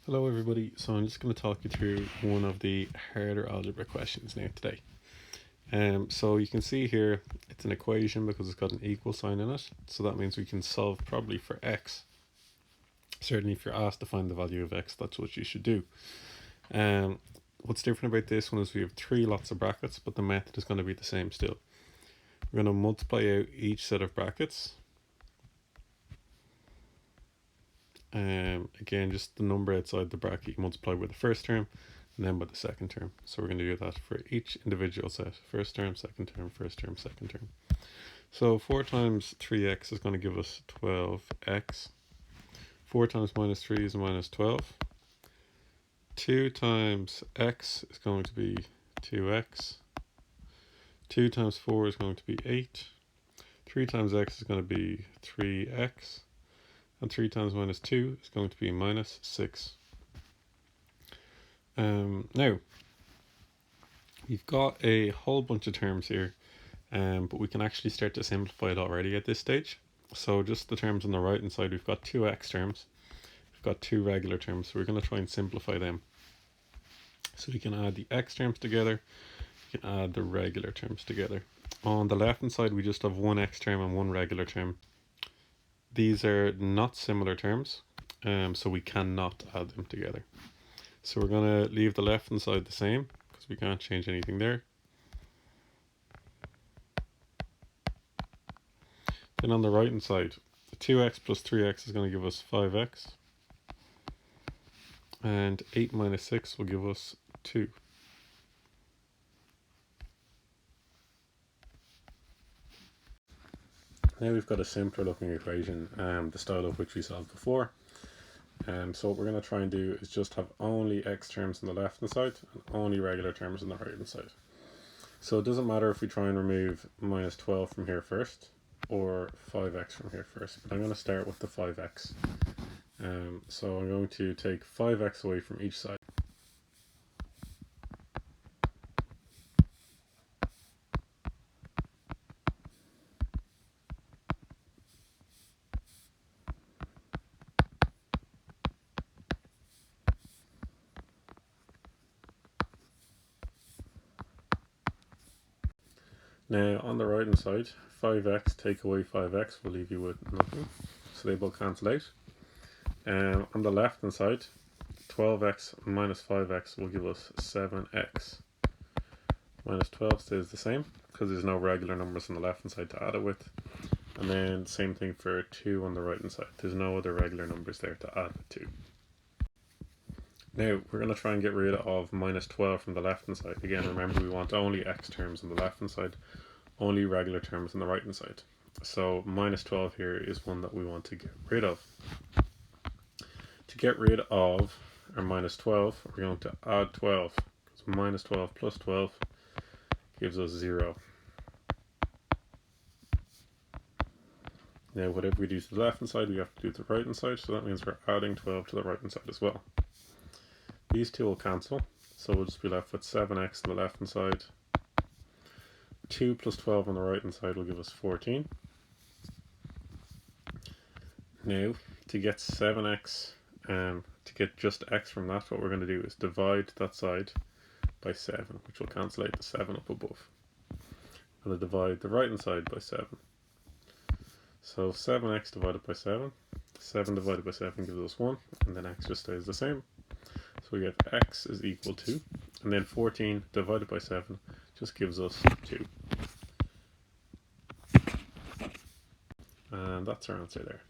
Hello everybody, so I'm just going to talk you through one of the harder algebra questions now today. So you can see here it's an equation because it's got an equal sign in it, so that means we can solve probably for x. Certainly if you're asked to find the value of x, that's what you should do. What's different about this one is we have three lots of brackets, but the method is going to be the same still. We're going to multiply out each set of brackets. Again, just the number outside the bracket you multiply by the first term and then by the second term. So we're going to do that for each individual set. First term, second term, first term, second term. So 4 times 3x is going to give us 12x. 4 times minus 3 is minus 12. 2 times x is going to be 2x. 2 times 4 is going to be 8. 3 times x is going to be 3x. And 3 times minus 2 is going to be minus 6. Now, we've got a whole bunch of terms here, but we can actually start to simplify it already at this stage. So just the terms on the right hand side, we've got two x terms. We've got two regular terms, so we're going to try and simplify them. So we can add the x terms together, we can add the regular terms together. On the left hand side, we just have one x term and one regular term. These are not similar terms, so we cannot add them together. So we're going to leave the left hand side the same because we can't change anything there. Then on the right hand side, 2x plus 3x is going to give us 5x. And 8 minus 6 will give us 2. Now we've got a simpler looking equation, the style of which we solved before. So what we're going to try and do is just have only x terms on the left hand side and only regular terms on the right hand side. So it doesn't matter if we try and remove minus 12 from here first or 5x from here first, but I'm going to start with the 5x. So I'm going to take 5x away from each side. Now on the right hand side, 5x take away 5x will leave you with nothing, so they both cancel out. On the left hand side, 12x minus 5x will give us 7x. Minus 12 stays the same because there's no regular numbers on the left hand side to add it with. And then same thing for 2 on the right hand side. There's no other regular numbers there to add it to. Now we're going to try and get rid of minus 12 from the left hand side. Again, remember we want only x terms on the left hand side, only regular terms on the right hand side. So minus 12 here is one that we want to get rid of. To get rid of our minus 12, we're going to add 12. So minus 12 plus 12 gives us 0. Now whatever we do to the left hand side, we have to do to the right hand side, so that means we're adding 12 to the right hand side as well. These two will cancel, so we'll just be left with 7x on the left hand side. 2 plus 12 on the right hand side will give us 14. Now, to get 7x, to get just x from that, what we're going to do is divide that side by 7, which will cancel out the 7 up above. I'm going to divide the right hand side by 7. So 7x divided by 7. 7 divided by 7 gives us 1, and then x just stays the same. So we have x is equal to, and then 14 divided by 7 just gives us 2. And that's our answer there.